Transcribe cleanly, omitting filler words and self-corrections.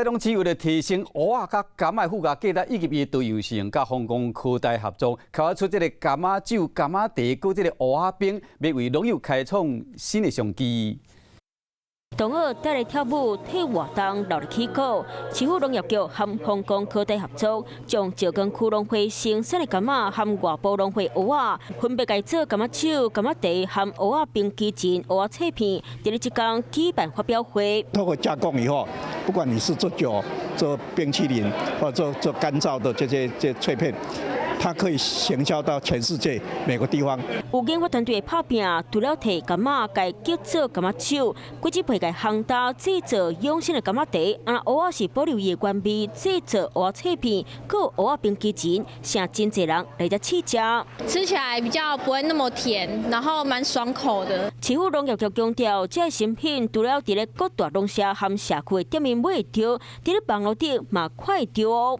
农市为了提升蚵仔甲柑仔附加价值，以及伊多样性，甲香港科大合作，开发出这个柑仔酒、柑仔茶，搁这个蚵仔冰，要为农友开创新的商机。 同学带来跳舞、替活动努力起稿，市府农业局和香港科大合作，将石冈区农会生产的柑仔和外部农会蚵仔，分别改做柑仔酒、柑仔茶和蚵仔冰基金、蚵仔脆片，在这天举办发表会。透过加工以后，不管你是做酒、做冰淇淋，或者做干燥的这些脆片。 它可以行销到全世界每个地方。有研发团队拍拼，除了摕柑仔改结做柑仔酒，规只配改烘豆制作养生的柑仔茶，蚵仔是保留伊的原味制作蚵仔脆片，搁有蚵仔冰基金，让真侪人来这试食。吃起来比较不会那么甜，然后蛮爽口的。市府农业局强调，这新品除了伫咧各大农社和社区的店面买得到，伫咧网络顶嘛看得到哦。